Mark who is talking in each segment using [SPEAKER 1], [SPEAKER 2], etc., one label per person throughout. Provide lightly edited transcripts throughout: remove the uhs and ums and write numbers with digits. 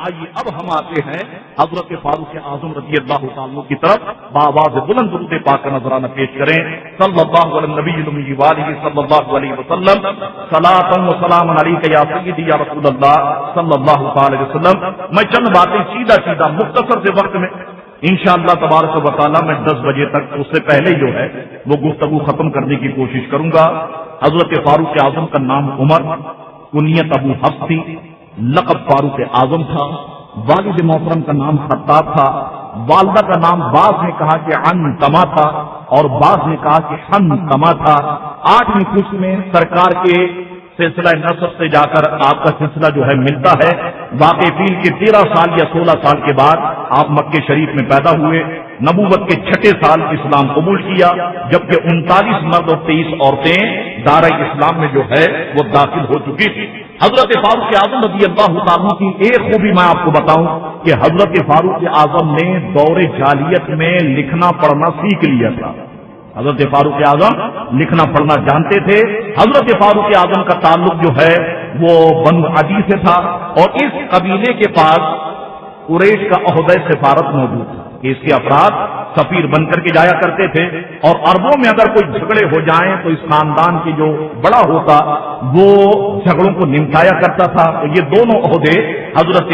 [SPEAKER 1] آئیے اب ہم آتے ہیں حضرت فاروق اعظم رضی اللہ تعالیٰ کی طرف بآواز بلند درود پاک کا نذرانہ پیش کریں. صلی اللہ علیہ نبی المی والہ صلی اللہ علیہ وسلم صلاۃ و سلام علیک یا سیدی یا رسول اللہ صلی اللہ علیہ وسلم. میں چند باتیں سیدھا مختصر سے وقت میں انشاءاللہ تبارک و تعالیٰ میں 10 بجے تک اس سے پہلے جو ہے وہ گفتگو ختم کرنے کی کوشش کروں گا. حضرت فاروق اعظم کا نام عمر، کنیت ابو حفص تھی، لقب فاروق اعظم تھا. والد محترم کا نام خطاب تھا. والدہ کا نام بعض نے کہا کہ عنقمہ تھا اور بعض نے کہا کہ حنقمہ تھا. 8ویں قسط میں سرکار کے سلسلہ نسب سے جا کر آپ کا سلسلہ جو ہے ملتا ہے. واقع فیل کے 13 سال یا 16 سال کے بعد آپ مکہ شریف میں پیدا ہوئے. نبوت کے 6 سال اسلام قبول کیا، جبکہ 39 مرد اور 23 عورتیں دارہ اسلام میں جو ہے وہ داخل ہو چکی تھی. حضرت فاروق اعظم رضی اللہ تعالیٰ کی ایک خوبی میں آپ کو بتاؤں کہ حضرت فاروق اعظم نے دور جاہلیت میں لکھنا پڑھنا سیکھ لیا تھا. حضرت فاروق اعظم لکھنا پڑھنا جانتے تھے. حضرت فاروق اعظم کا تعلق جو ہے وہ بنو عدی سے تھا اور اس قبیلے کے پاس قریش کا عہدہ سفارت موجود تھا کہ اس کے افراد سفیر بن کر کے جایا کرتے تھے اور عربوں میں اگر کوئی جھگڑے ہو جائیں تو اس خاندان کی جو بڑا ہوتا وہ جھگڑوں کو نمٹایا کرتا تھا. تو یہ دونوں عہدے حضرت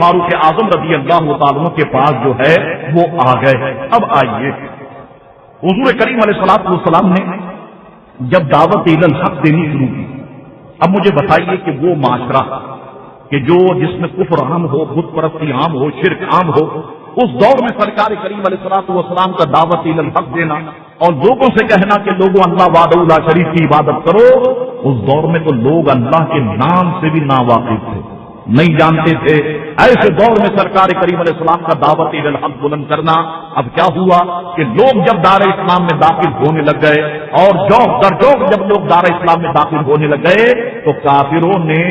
[SPEAKER 1] فاروق اعظم رضی اللہ تعالیٰ کے پاس جو ہے وہ آ گئے. اب آئیے حضور کریم علیہ الصلوۃ والسلام نے جب دعوت الحق دینی شروع کی، اب مجھے بتائیے کہ وہ معاشرہ کہ جو جس میں کفر عام ہو، بت پرستی عام ہو، شرک عام ہو، اس دور میں سرکار کریم علیہ الصلوۃ والسلام کا دعوت الحق دینا اور لوگوں سے کہنا کہ لوگوں اللہ وحدہ لا شریک کی عبادت کرو، اس دور میں تو لوگ اللہ کے نام سے بھی ناواقف تھے، نہیں جانتے تھے. ایسے دور میں سرکار کریم علیہ السلام کا دعوت الحق بلند کرنا. اب کیا ہوا کہ لوگ جب دار اسلام میں داخل ہونے لگ گئے اور جوق در جوق جب لوگ دار اسلام میں داخل ہونے لگ گئے تو کافروں نے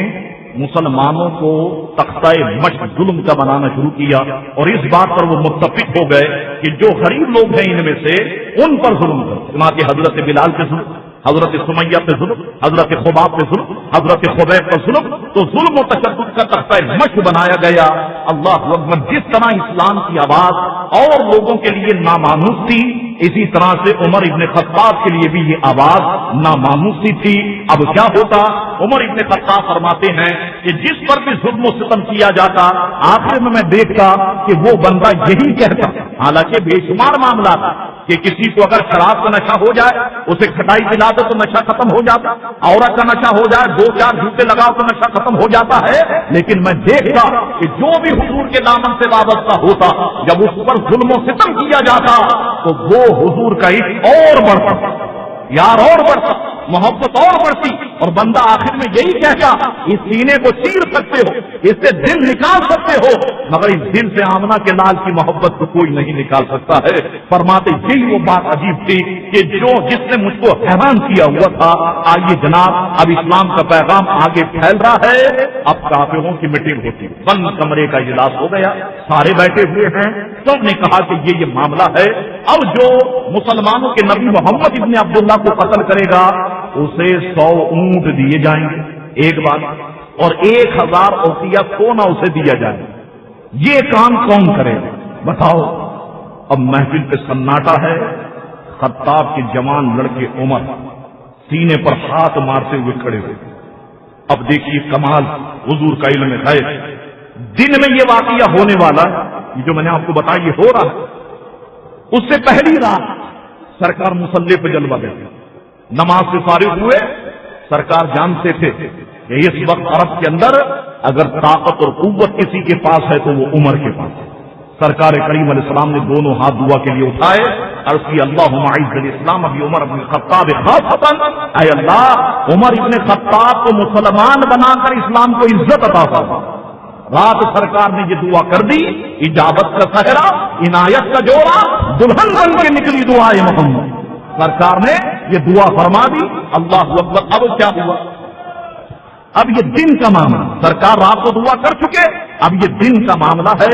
[SPEAKER 1] مسلمانوں کو تختہ مشق ظلم کا بنانا شروع کیا اور اس بات پر وہ متفق ہو گئے کہ جو غریب لوگ ہیں ان میں سے ان پر ظلم کرو. چنانچہ حضرت بلال پہ ظلم، حضرت سمیہ پہ ظلم، حضرت خباب پہ ظلم، حضرت خبیب پر ظلم، تو ظلم و تشدد کا تختہ مشق بنایا گیا. اللہ اکبر. جس طرح اسلام کی آواز اور لوگوں کے لیے نامانوس تھی، اسی طرح سے عمر ابن خطاب کے لیے بھی یہ آواز نامانوسی تھی. اب کیا ہوتا؟ عمر ابن خطاب فرماتے ہیں کہ جس پر بھی ظلم و ستم کیا جاتا آخر میں دیکھتا کہ وہ بندہ یہی کہتا، حالانکہ بے شمار معاملہ تھا کہ کسی کو اگر شراب کا نشہ ہو جائے اسے کھٹائی پلا دو تو نشہ ختم ہو جاتا، عورت کا نشہ ہو جائے 2-4 جھوٹے لگاؤ تو نشہ ختم ہو جاتا ہے. لیکن میں دیکھتا کہ جو بھی حضور کے دامن سے وابستہ ہوتا جب اس پر ظلم و ستم کیا جاتا تو وہ حضور کا عشق اور بڑھتا، یار اور بڑھتا، محبت اور بڑھتی اور بندہ آخر میں یہی کہتا اس سینے کو چیر سکتے ہو، اس سے دل نکال سکتے ہو، مگر اس دل سے آمنہ کے لال کی محبت کو کوئی نہیں نکال سکتا ہے. فرماتے یہی وہ بات عجیب تھی کہ جس نے مجھ کو حیران کیا ہوا تھا. آئیے جناب، اب اسلام کا پیغام آگے پھیل رہا ہے. اب کافروں کی میٹنگ ہوتی، بند کمرے کا اجلاس ہو گیا، سارے بیٹھے ہوئے ہیں. سب نے کہا کہ یہ معاملہ ہے. اب جو مسلمانوں کے نبی محمد ابن عبداللہ کو قتل کرے گا اسے 100 اونٹ دیے جائیں گے، ایک بات، اور 1000 اوقیہ سونا اسے دیا جائے گا. یہ کام کون کرے گا بتاؤ؟ اب محفل پہ سناٹا ہے. خطاب کے جوان لڑکے عمر سینے پر ہاتھ مارتے ہوئے کھڑے ہوئے. اب دیکھیے کمال حضور کا علم غیب. دن میں یہ واقعہ ہونے والا ہے جو میں نے آپ کو بتایا یہ ہو رہا ہے. اس سے پہلی رات سرکار مصلی پہ جلوہ دیتے، نماز سے فارغ ہوئے. سرکار جانتے تھے کہ اس وقت عرب کے اندر اگر طاقت اور قوت کسی کے پاس ہے تو وہ عمر کے پاس ہے. سرکار کریم علیہ السلام نے دونوں ہاتھ دعا کے لیے اٹھائے اور اس کی اللہم اعز الاسلام ابی عمر ابن خطاب خاصتاً، اے اللہ عمر ابن خطاب کو مسلمان بنا کر اسلام کو عزت عطا فرما. رات سرکار نے یہ دعا کر دی. اجابت کا صحرا، عنایت کا جوڑا، دلہن بن کے نکلی دعائے محمد. سرکار نے یہ دعا فرما دی. اللہ اکبر. اب کیا ہوا؟ اب یہ دن کا معاملہ، سرکار رات کو دعا کر چکے، اب یہ دن کا معاملہ ہے.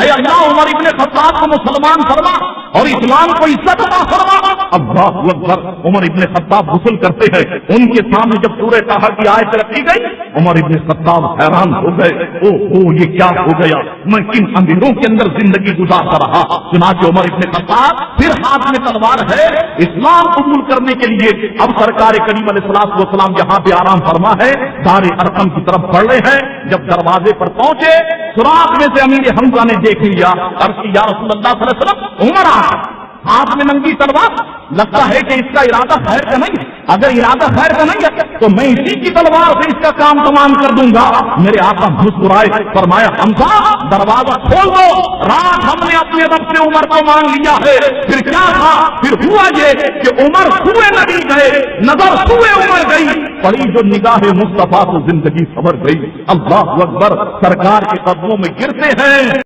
[SPEAKER 1] اے اللہ عمر ابن خطاب کو مسلمان فرما اور اسلام کو عزت عطا فرما۔ اللہ اکبر، عمر ابن خطاب غسل کرتے ہیں، ان کے سامنے جب سورہ طٰہٰ کی آیت رکھی گئی، عمر ابن خطاب حیران ہو گئے، او یہ کیا ہو گیا، میں کن اندھیروں کے اندر زندگی گزارتا رہا۔ چنانچہ عمر ابن خطاب پھر ہاتھ میں تلوار ہے، اسلام قبول کرنے کے لیے اب سرکار کریم علیہ الصلوۃ والسلام یہاں پہ آرام فرما ہے، دار ارقم کی طرف بڑھ رہے ہیں۔ جب دروازے پر پہنچے، سوراخ میں سے امیر حمزہ نے دیکھ لیا، عرض کی یا رسول اللہ صلی اللہ علیہ وسلم، عمر ہاتھ میں ننگی تلوار، لگتا ہے کہ اس کا ارادہ خیر کا نہیں ہے، اگر ارادہ خیر کا نہیں ہے تو میں اسی کی تلوار سے اس کا کام تمام کر دوں گا۔ میرے آقا مسکرائے، فرمایا حمزہ دروازہ کھول دو، رات ہم نے اپنے رب سے عمر کو مانگ لیا ہے۔ پھر کیا تھا؟ پھر ہوا یہ کہ عمر سوئے نبی گئے، نظر سوئے عمر گئی، پڑی جو نگاہ مصطفیٰ تو زندگی سنور گئی۔ اللہ اکبر، سرکار کے قدموں میں گرتے ہیں۔